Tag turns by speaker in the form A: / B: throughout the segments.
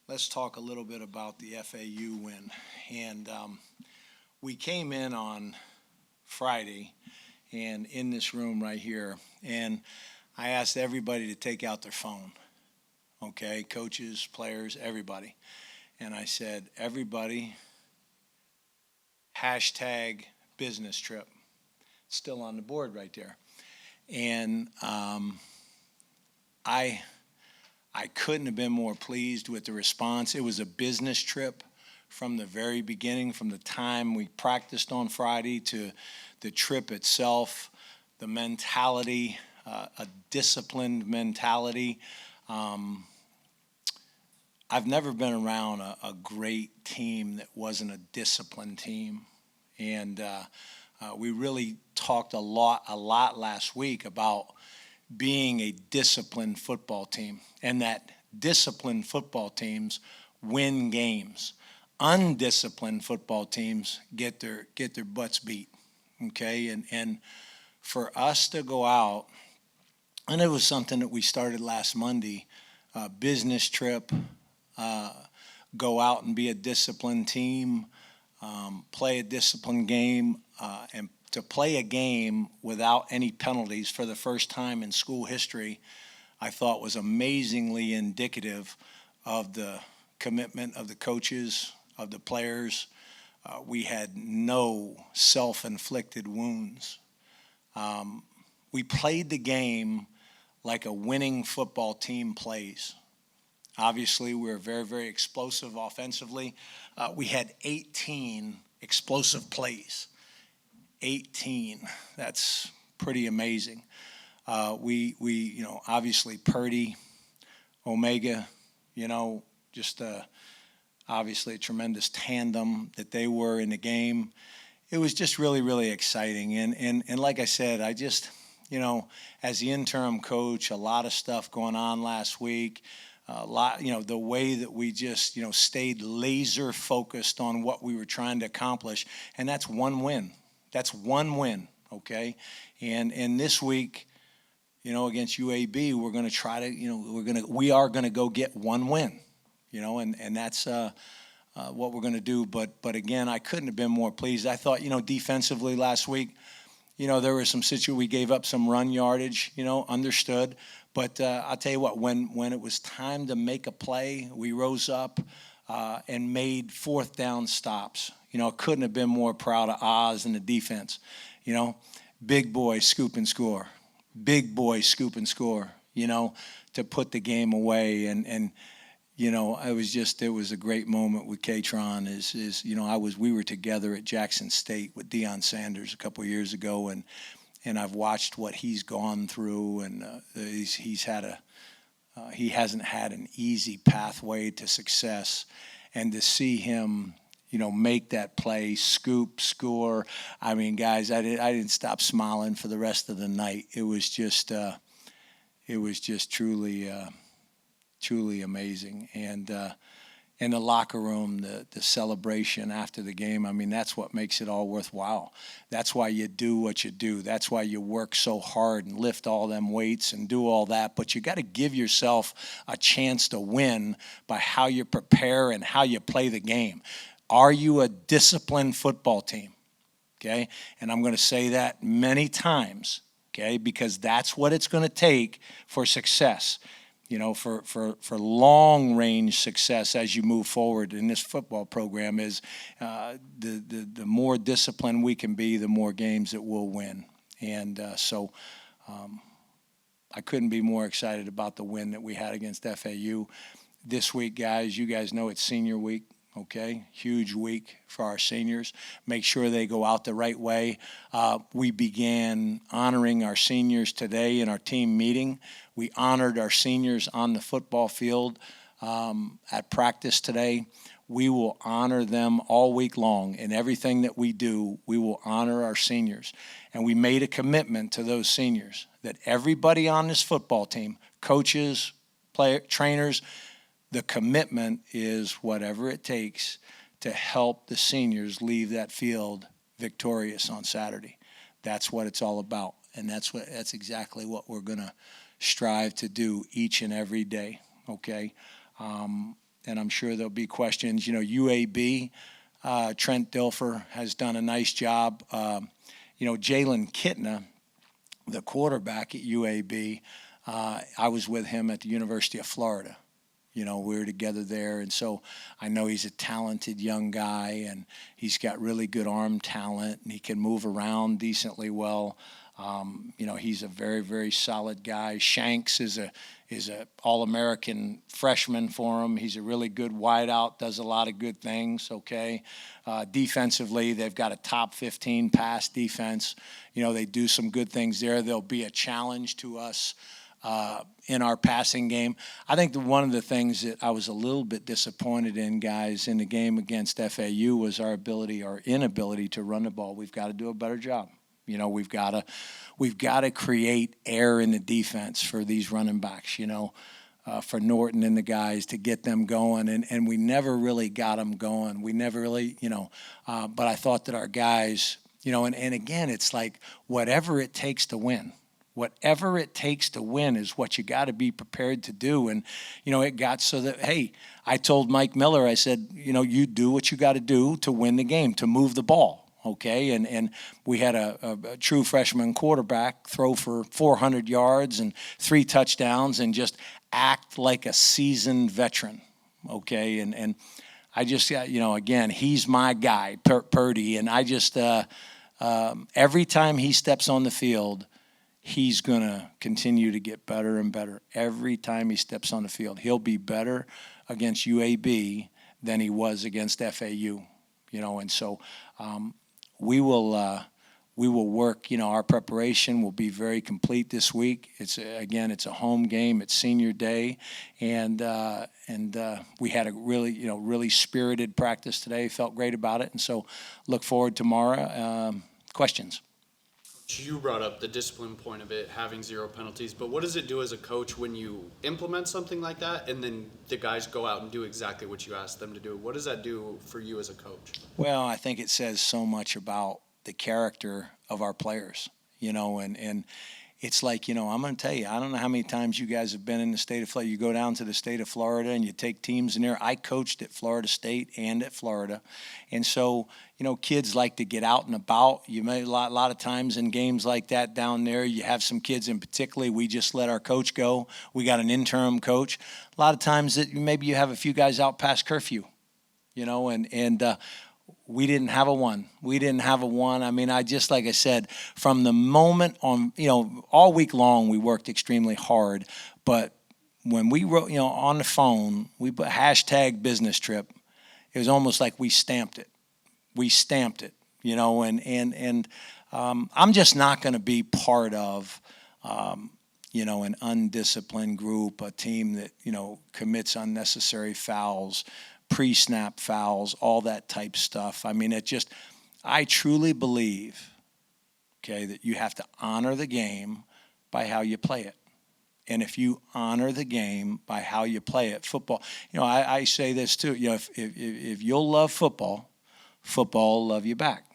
A: let's talk a little bit about the FAU win. And we came in on Friday and in this room right here, and I asked everybody to take out their phone, okay? Coaches, players, everybody. And I said, everybody, hashtag business trip. Still on the board right there. And I couldn't have been more pleased with the response. It was a business trip from the very beginning, from the time we practiced on Friday to the trip itself, the mentality, a disciplined mentality. I've never been around a great team that wasn't a disciplined team. And we really talked a lot last week about being a disciplined football team, and that disciplined football teams win games. Undisciplined football teams get their butts beat. Okay, and for us to go out, and it was something that we started last Monday, business trip, go out and be a disciplined team, play a disciplined game, and to play a game without any penalties for the first time in school history, I thought was amazingly indicative of the commitment of the coaches, of the players. We had no self-inflicted wounds. We played the game like a winning football team plays. Obviously, we were very, very explosive offensively. We had 18 explosive plays. 18. That's pretty amazing. Obviously Purdy, Omega, just obviously a tremendous tandem that they were in the game. It was just really, really exciting. And like I said, I just, as the interim coach, a lot of stuff going on last week. A lot, the way that we just, stayed laser focused on what we were trying to accomplish. And that's one win. That's one win, okay? And this week, against UAB, we're going to try to, we are going to go get one win, and that's what we're going to do. But again, I couldn't have been more pleased. I thought, defensively last week, there was some we gave up some run yardage, understood. But I'll tell you what, when it was time to make a play, we rose up and made fourth down stops. Couldn't have been more proud of Oz and the defense. Big boy scoop and score. Big boy scoop and score, to put the game away. And it was a great moment with Katron. We were together at Jackson State with Deion Sanders a couple of years ago, and I've watched what he's gone through, and he hasn't had an easy pathway to success, and to see him, make that play, scoop, score. I mean, guys, I didn't stop smiling for the rest of the night. It was just truly amazing. And in the locker room, the celebration after the game, I mean, that's what makes it all worthwhile. That's why you do what you do. That's why you work so hard and lift all them weights and do all that. But you got to give yourself a chance to win by how you prepare and how you play the game. Are you a disciplined football team? Okay? And I'm going to say that many times, okay, because that's what it's going to take for success. For long-range success as you move forward in this football program is the more disciplined we can be, the more games that we'll win. And so I couldn't be more excited about the win that we had against FAU. This week, guys, you guys know it's senior week. Okay, huge week for our seniors. Make sure they go out the right way. We began honoring our seniors today in our team meeting. We honored our seniors on the football field at practice today. We will honor them all week long. In everything that we do, we will honor our seniors. And we made a commitment to those seniors that everybody on this football team, coaches, trainers, the commitment is whatever it takes to help the seniors leave that field victorious on Saturday. That's what it's all about, and that's exactly what we're going to strive to do each and every day. Okay, and I'm sure there'll be questions. UAB, Trent Dilfer has done a nice job. Jalen Kitna, the quarterback at UAB, I was with him at the University of Florida. We were together there, and so I know he's a talented young guy, and he's got really good arm talent, and he can move around decently well. He's a very, very solid guy. Shanks is a All-American freshman for him. He's a really good wideout, does a lot of good things, okay? Defensively, they've got a top 15 pass defense. They do some good things there. There'll be a challenge to us in our passing game. I think one of the things that I was a little bit disappointed in, guys, in the game against FAU was our ability or inability to run the ball. We've got to do a better job. We've got to create air in the defense for these running backs, for Norton and the guys to get them going. And we never really got them going. We never really, but I thought that our guys, and again, it's like whatever it takes to win. Whatever it takes to win is what you got to be prepared to do. And, it got so that, hey, I told Mike Miller, I said, you do what you got to do to win the game, to move the ball. Okay, and we had a true freshman quarterback throw for 400 yards and 3 touchdowns and just act like a seasoned veteran. Okay, and I just got, again, he's my guy, Purdy, and I just, every time he steps on the field, he's going to continue to get better and better. Every time he steps on the field, he'll be better against UAB than he was against FAU, and so we will work. Our preparation will be very complete this week. It's a home game. It's senior day, and we had a really spirited practice today. Felt great about it, and so look forward tomorrow. Questions?
B: You brought up the discipline point of it, having 0 penalties, but what does it do as a coach when you implement something like that and then the guys go out and do exactly what you asked them to do? What does that do for you as a coach?
A: Well, I think it says so much about the character of our players, and it's like, I'm going to tell you, I don't know how many times you guys have been in the state of Florida. You go down to the state of Florida and you take teams in there. I coached at Florida State and at Florida. And so, kids like to get out and about. You may a lot of times in games like that down there, you have some kids in particular. We just let our coach go. We got an interim coach. A lot of times that maybe you have a few guys out past curfew, and we didn't have a one. I mean, like I said, from the moment on, all week long we worked extremely hard. But when we wrote, on the phone, we put #business trip. It was almost like we stamped it. And I'm just not going to be part of, an undisciplined group, a team that, commits unnecessary fouls, pre-snap fouls, all that type stuff. I mean, I truly believe, that you have to honor the game by how you play it. And if you honor the game by how you play it, football, I say this too, if you'll love football, football will love you back.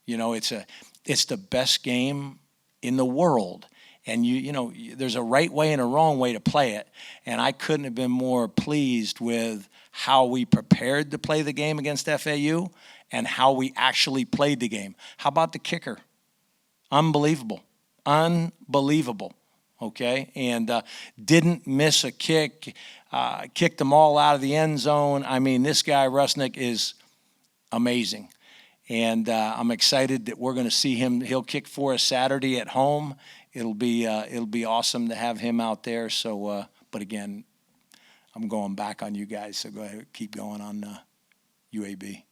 A: It's the best game in the world. And there's a right way and a wrong way to play it. And I couldn't have been more pleased with how we prepared to play the game against FAU and how we actually played the game. How about the kicker? Unbelievable. Okay? And didn't miss a kick, kicked them all out of the end zone. I mean, this guy, Rusnick, is amazing. And I'm excited that we're going to see him. He'll kick for us Saturday at home. It'll be awesome to have him out there. So, but again, I'm going back on you guys. So go ahead, keep going on UAB.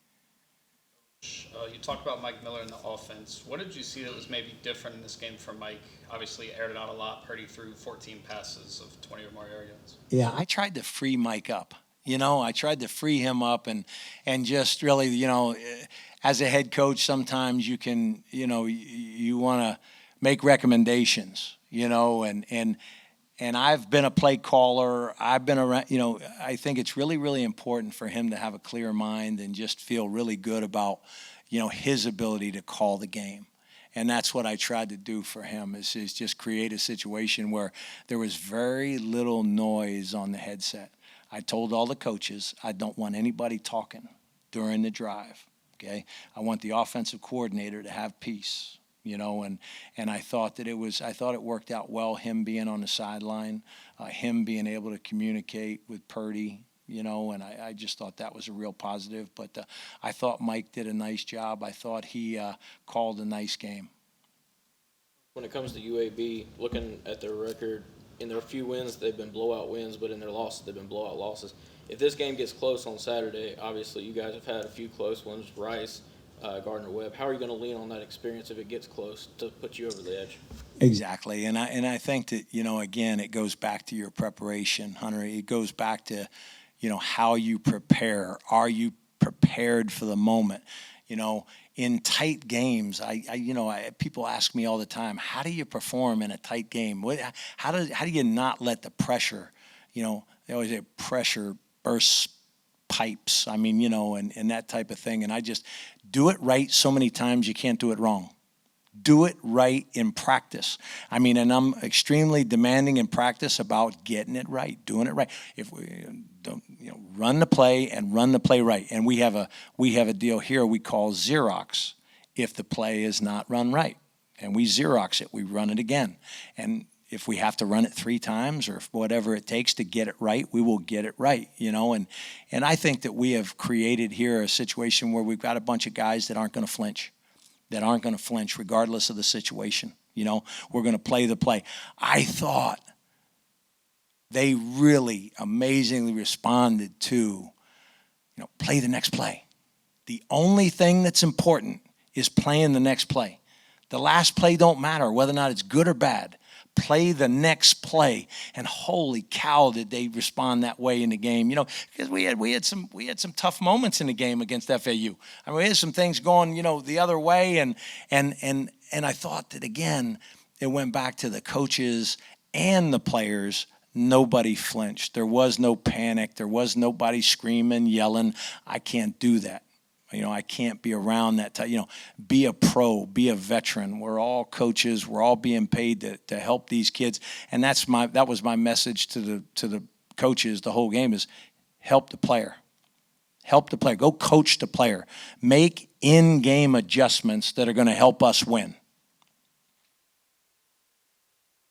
B: You talked about Mike Miller in the offense. What did you see that was maybe different in this game from Mike? Obviously, aired it out a lot. Purdy threw 14 passes of 20 or more yards.
A: Yeah, I tried to free Mike up. I tried to free him up and just really, as a head coach, sometimes you can, you want to make recommendations, and I've been a play caller. I've been around, I think it's really, really important for him to have a clear mind and just feel really good about, his ability to call the game. And that's what I tried to do for him is just create a situation where there was very little noise on the headset. I told all the coaches I don't want anybody talking during the drive, okay? I want the offensive coordinator to have peace, and I thought it worked out well, him being on the sideline, him being able to communicate with Purdy, and I just thought that was a real positive. But I thought Mike did a nice job. I thought he called a nice game.
C: When it comes to UAB, looking at their record, in their few wins, they've been blowout wins, but in their losses, they've been blowout losses. If this game gets close on Saturday, obviously you guys have had a few close ones, Rice, Gardner-Webb. How are you going to lean on that experience if it gets close to put you over the edge?
A: Exactly, and I think that, again, it goes back to your preparation, Hunter. It goes back to, how you prepare. Are you prepared for the moment? In tight games, people ask me all the time, how do you perform in a tight game? How do you not let the pressure, they always say pressure bursts pipes. And that type of thing. And I just do it right so many times you can't do it wrong. Do it right in practice. And I'm extremely demanding in practice about getting it right, doing it right. If we don't, run the play and run the play right. And we have a deal here we call Xerox if the play is not run right. And we Xerox it, we run it again. And if we have to run it 3 times or whatever it takes to get it right, we will get it right, And I think that we have created here a situation where we've got a bunch of guys that aren't going to flinch. Regardless of the situation. We're going to play the play. I thought they really amazingly responded to, play the next play. The only thing that's important is playing the next play. The last play don't matter whether or not it's good or bad. Play the next play, and holy cow, did they respond that way in the game? Because we had some tough moments in the game against FAU. We had some things going, the other way, and I thought that again, it went back to the coaches and the players. Nobody flinched. There was no panic. There was nobody screaming, yelling. I can't do that. I can't be around that type. Be a pro, be a veteran. We're all coaches. We're all being paid to help these kids, and that was my message to the coaches. The whole game is help the player, help the player. Go coach the player. Make in-game adjustments that are going to help us win.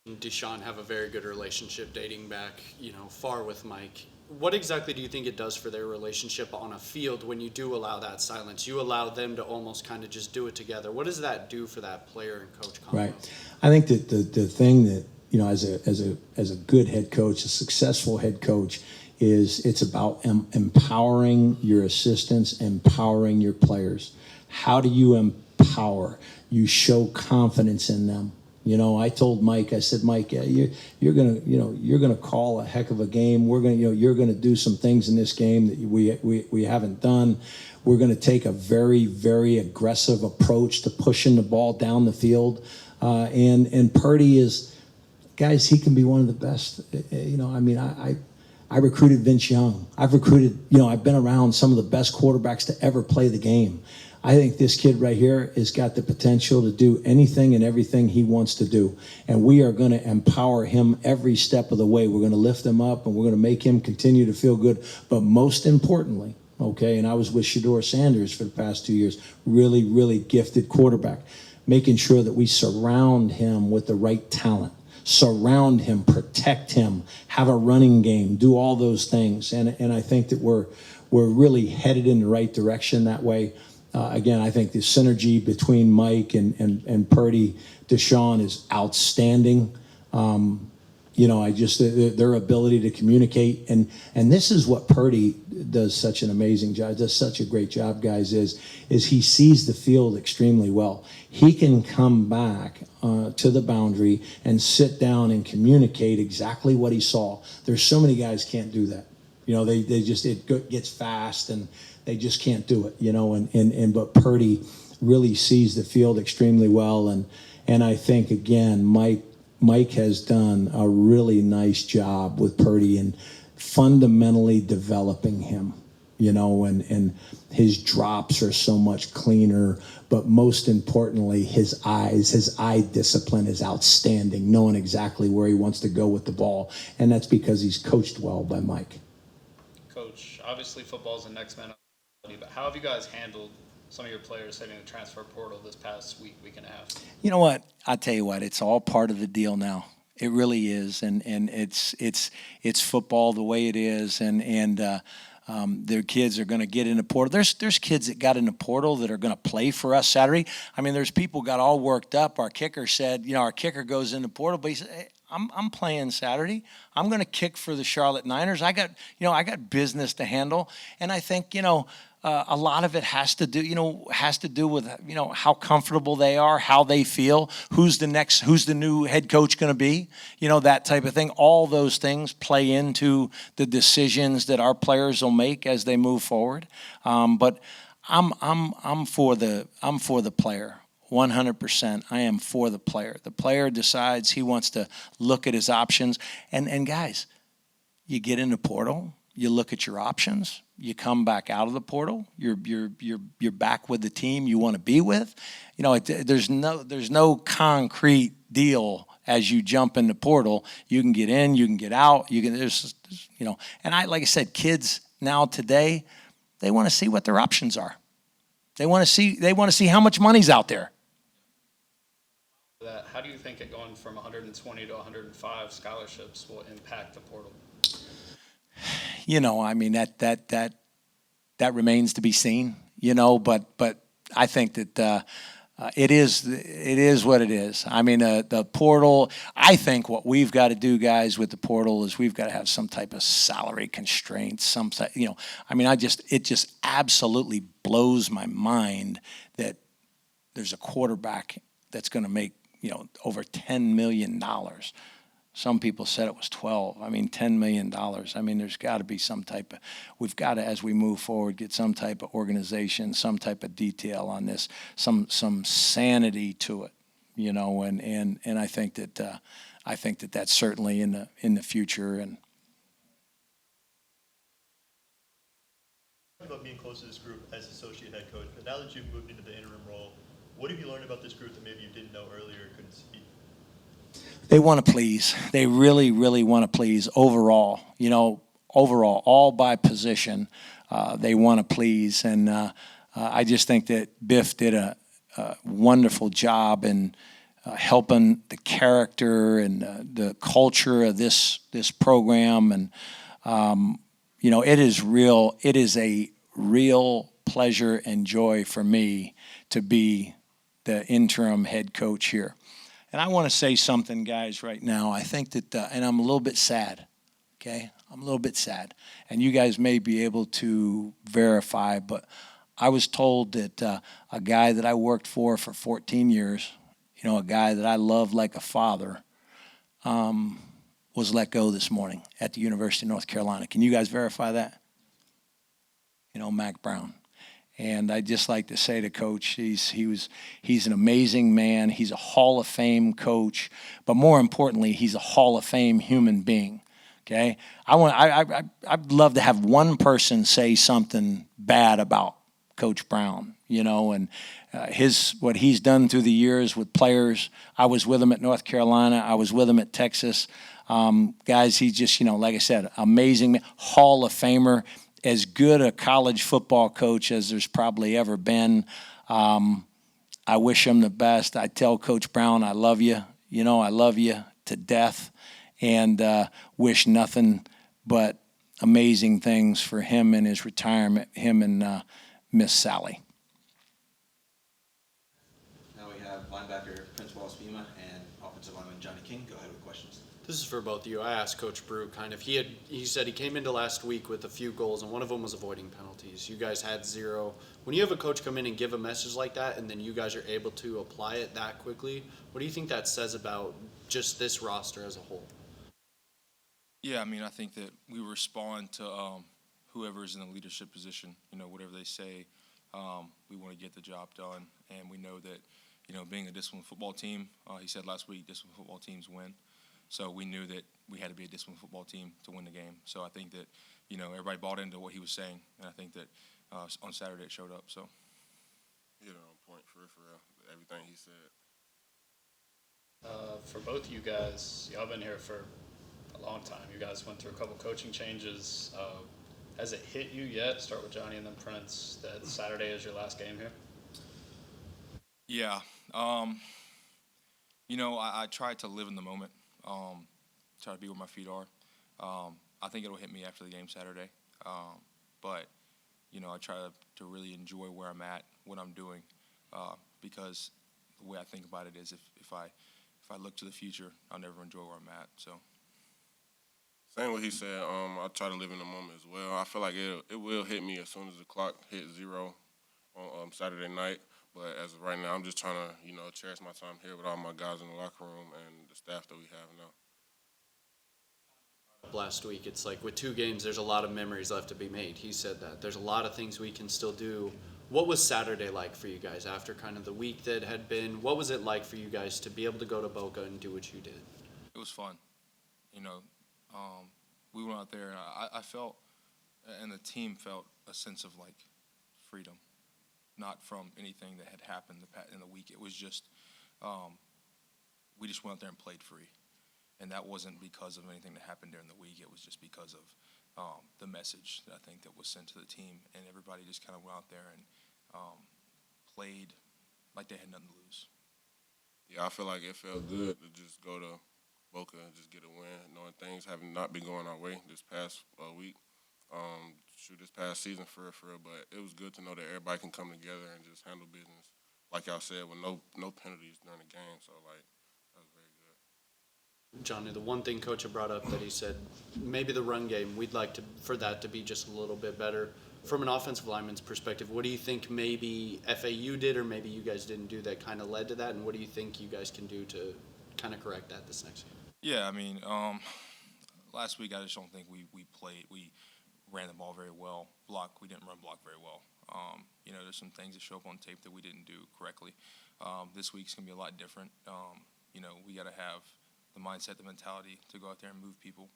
B: Deshaun have a very good relationship dating back, far with Mike. What exactly do you think it does for their relationship on a field when you do allow that silence? You allow them to almost kind of just do it together. What does that do for that player and coach combo?
D: Right. I think that the thing that, as a good head coach, a successful head coach, is it's about empowering your assistants, empowering your players. How do you empower? You show confidence in them. I told Mike, I said, Mike, you're gonna call a heck of a game. You're gonna do some things in this game that we haven't done. We're gonna take a very, very aggressive approach to pushing the ball down the field. And Purdy is, guys, he can be one of the best. I recruited Vince Young. I've been around some of the best quarterbacks to ever play the game. I think this kid right here has got the potential to do anything and everything he wants to do. And we are going to empower him every step of the way. We're going to lift him up, and we're going to make him continue to feel good. But most importantly, and I was with Shedeur Sanders for the past 2 years, really, really gifted quarterback, making sure that we surround him with the right talent. Surround him, protect him, have a running game, do all those things. And I think that we're really headed in the right direction that way. Again, I think the synergy between Mike and Purdy, Deshaun is outstanding. Their ability to communicate, and this is what Purdy does such an amazing job, does such a great job, guys, is he sees the field extremely well. He can come back to the boundary and sit down and communicate exactly what he saw. There's so many guys can't do that. It gets fast and they just can't do it, but Purdy really sees the field extremely well, and I think again Mike has done a really nice job with Purdy and fundamentally developing him, and his drops are so much cleaner, but most importantly, his eye discipline is outstanding, knowing exactly where he wants to go with the ball, and that's because he's coached well by Mike.
E: obviously football is the next man up, but how have you guys handled some of your players hitting the transfer portal this past week and a half?
A: You know what? I tell you what, it's all part of the deal now. It really is, and it's football the way it is, and their kids are going to get in the portal. There's kids that got in the portal that are going to play for us Saturday. I mean, there's people got all worked up. Our kicker said, our kicker goes in the portal, but he said, hey, I'm playing Saturday. I'm going to kick for the Charlotte Niners. I got business to handle, and I think a lot of it has to do with how comfortable they are, how they feel, who's the new head coach going to be, that type of thing. All those things play into the decisions that our players will make as they move forward. But I'm for the player. 100%. I am for the player. The player decides he wants to look at his options. And guys, you get in the portal, you look at your options, you come back out of the portal, you're back with the team you want to be with. There's no concrete deal as you jump in the portal. You can get in, you can get out, and like I said, kids now today, they want to see what their options are. They want to see how much money's out there.
E: How do you think it going from 120 to 105 scholarships will impact the portal?
A: I mean that remains to be seen. But I think that it is what it is. I mean the portal. I think what we've got to do, guys, with the portal is we've got to have some type of salary constraints. I mean it just absolutely blows my mind that there's a quarterback that's going to make over $10 million. Some people said it was 12. I mean, $10 million. I mean, there's got to be we've got to, as we move forward, get some type of organization, some type of detail on this, some sanity to it, and I think that that's certainly in the future. And
F: about being close to this group as associate head coach, but now that you've moved into the interim role, what have you learned about this group that maybe you didn't know earlier or couldn't see?
A: They want to please. They really, really want to please overall. Overall, all by position, they want to please. And I just think that Biff did a wonderful job in helping the character and the culture of this program. And it is real. It is a real pleasure and joy for me to be the interim head coach here. And I want to say something, guys, right now. I think that, and I'm a little bit sad, okay? I'm a little bit sad. And you guys may be able to verify, but I was told that a guy that I worked for 14 years, a guy that I loved like a father, was let go this morning at the University of North Carolina. Can you guys verify that? Mac Brown. And I'd just like to say to Coach, he's an amazing man. He's a Hall of Fame coach, but more importantly, he's a Hall of Fame human being. Okay, I'd love to have one person say something bad about Coach Brown, and what he's done through the years with players. I was with him at North Carolina. I was with him at Texas. Guys, he's just, like I said, amazing man, Hall of Famer. As good a college football coach as there's probably ever been. I wish him the best. I tell Coach Brown, I love you. I love you to death, and wish nothing but amazing things for him in his retirement, him and Miss Sally.
G: Now we have linebacker Prince Wallace Beema and offensive lineman Johnny King. Go ahead with questions.
B: This is for both of you. I asked Coach Brew kind of. He said he came into last week with a few goals, and one of them was avoiding penalties. You guys had 0. When you have a coach come in and give a message like that, and then you guys are able to apply it that quickly, what do you think that says about just this roster as a whole?
H: Yeah, I mean, I think that we respond to whoever is in the leadership position. Whatever they say, we want to get the job done, and we know that, being a disciplined football team, he said last week, disciplined football teams win. So we knew that we had to be a disciplined football team to win the game. So I think that, everybody bought into what he was saying, and I think that on Saturday it showed up. So,
I: on point for real, everything he said.
E: For both of you guys, y'all been here for a long time. You guys went through a couple coaching changes. Has it hit you yet? Start with Johnny and then Prince. That Saturday is your last game here.
H: Yeah. I try to live in the moment. Try to be where my feet are. I think it'll hit me after the game Saturday. But I try to really enjoy where I'm at, what I'm doing, because the way I think about it is if I look to the future, I'll never enjoy where I'm at. So.
I: Same what he said. I try to live in the moment as well. I feel like it will hit me as soon as the clock hits 0 on Saturday night. But as of right now, I'm just trying to cherish my time here with all my guys in the locker room and the staff that we have now.
B: Last week, it's like with 2 games, there's a lot of memories left to be made. He said that there's a lot of things we can still do. What was Saturday like for you guys after kind of the week that had been? What was it like for you guys to be able to go to Boca and do what you did?
H: It was fun. We went out there, and I felt, and the team felt a sense of like freedom, not from anything that had happened in the week. It was just, we just went out there and played free, and that wasn't because of anything that happened during the week. It was just because of the message that I think that was sent to the team, and everybody just kind of went out there and played like they had nothing to lose.
I: Yeah, I feel like it felt good to just go to Boca and just get a win, knowing things have not been going our way this past week, this past season for real. But it was good to know that everybody can come together and just handle business, like y'all said, with no penalties during the game. So, that was very good.
B: Johnny, the one thing Coach had brought up that he said, maybe the run game, we'd like for that to be just a little bit better. From an offensive lineman's perspective, what do you think maybe FAU did or maybe you guys didn't do that kind of led to that, and what do you think you guys can do to kind of correct that this next game?
H: Yeah, last week I just don't think we ran the ball very well. We didn't run block very well. There's some things that show up on tape that we didn't do correctly. This week's going to be a lot different. We got to have the mindset, the mentality to go out there and move people.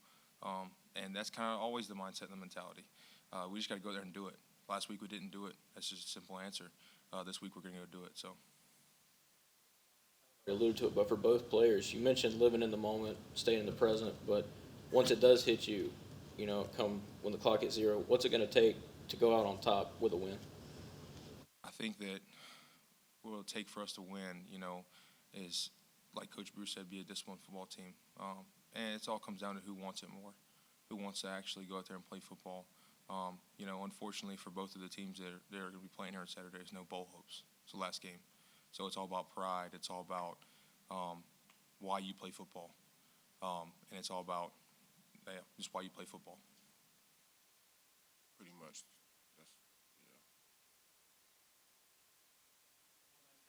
H: And that's kind of always the mindset and the mentality. We just got to go there and do it. Last week we didn't do it. That's just a simple answer. This week we're going to go do it. So.
C: You alluded to it, but for both players, you mentioned living in the moment, staying in the present, but once it does hit you, come when the clock hits 0, what's it going to take to go out on top with a win?
H: I think that what it'll take for us to win, is, like Coach Bruce said, be a disciplined football team. And it all comes down to who wants it more, who wants to actually go out there and play football. Unfortunately for both of the teams that are going to be playing here on Saturday, there's no bowl hopes. It's the last game. So it's all about pride. It's all about why you play football. And it's all about just why you play football.
I: Pretty much.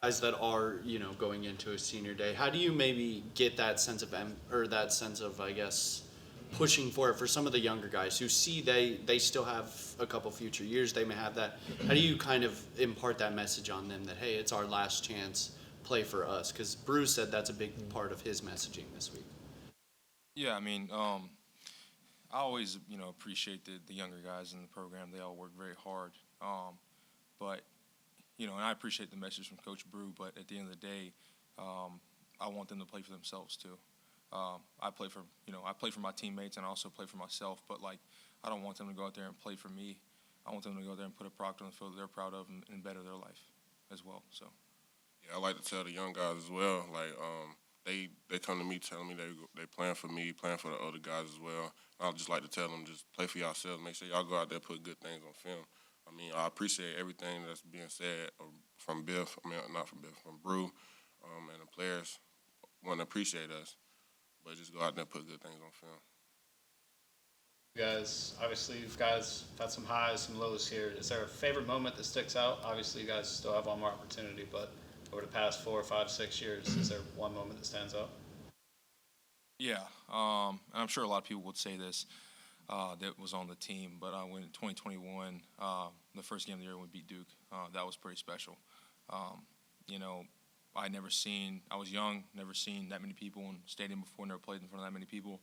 B: Guys that are, going into a senior day, how do you maybe get that sense of, I guess, pushing for it for some of the younger guys who see they still have a couple future years, they may have that. How do you kind of impart that message on them that, hey, it's our last chance, play for us? Because Bruce said that's a big part of his messaging this week.
H: Yeah, I always, appreciate the younger guys in the program. They all work very hard. But, and I appreciate the message from Coach Brew, but at the end of the day, I want them to play for themselves too. I play for my teammates and I also play for myself, but I don't want them to go out there and play for me. I want them to go out there and put a product on the field that they're proud of and better their life as well. So.
I: Yeah, I like to tell the young guys as well, they come to me telling me they playing for me, playing for the other guys as well. I just like to tell them, just play for yourselves. Make sure y'all go out there and put good things on film. I appreciate everything that's being said from Biff. Not from Biff, from Brew, and the players want to appreciate us, but just go out there and put good things on film.
E: You guys, obviously, you guys have had some highs, some lows here. Is there a favorite moment that sticks out? Obviously, you guys still have one more opportunity, but over the past 4, 5, 6 years, is there one moment that stands out?
H: Yeah, and I'm sure a lot of people would say this that was on the team, but when in 2021, the first game of the year when we beat Duke, that was pretty special. I was young, never seen that many people in the stadium before, never played in front of that many people.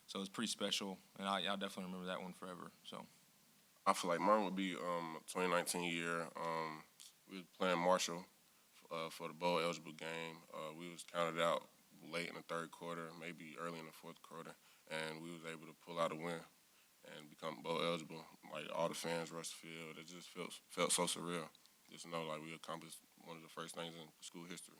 H: So it was pretty special, and I definitely remember that one forever. So
I: I feel like mine would be 2019 year. We was playing Marshall for the bowl eligible game. We was counted out late in the third quarter, maybe early in the fourth quarter, and we was able to pull out a win. and become bowl eligible. Like all the fans rushed the field. It just felt so surreal. Just know like we accomplished one of the first things in school history.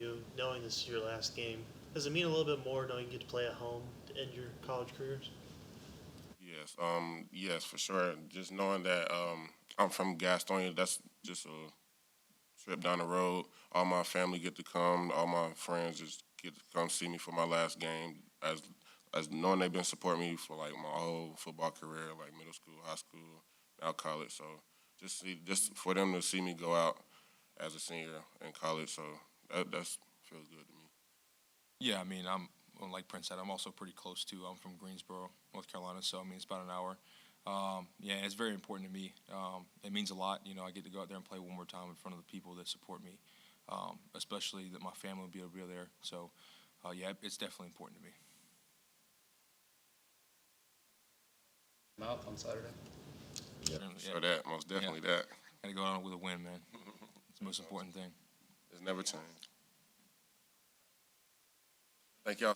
J: You knowing this is your last game, does it mean a little bit more knowing you get to play at home to end your college careers?
I: Yes, yes, for sure. Just knowing that I'm from Gastonia, that's just a trip down the road. All my family get to come. All my friends just get to come see me for my last game. As knowing they've been supporting me for like my whole football career, like middle school, high school, now college. So just for them to see me go out as a senior in college, so that's feels good to me.
H: Yeah, I mean, well, like Prince said, I'm also pretty close to. I'm from Greensboro, North Carolina, so I mean, it's about an hour. Yeah, it's very important to me. It means a lot. You know, I get to go out there and play one more time in front of the people that support me, especially that my family will be able to be there. So, yeah, it's definitely important to me.
E: Mouth on Saturday.
I: So that most definitely that.
H: Got to go out with a win, man. It's the most important thing.
I: It's never changed. Thank y'all.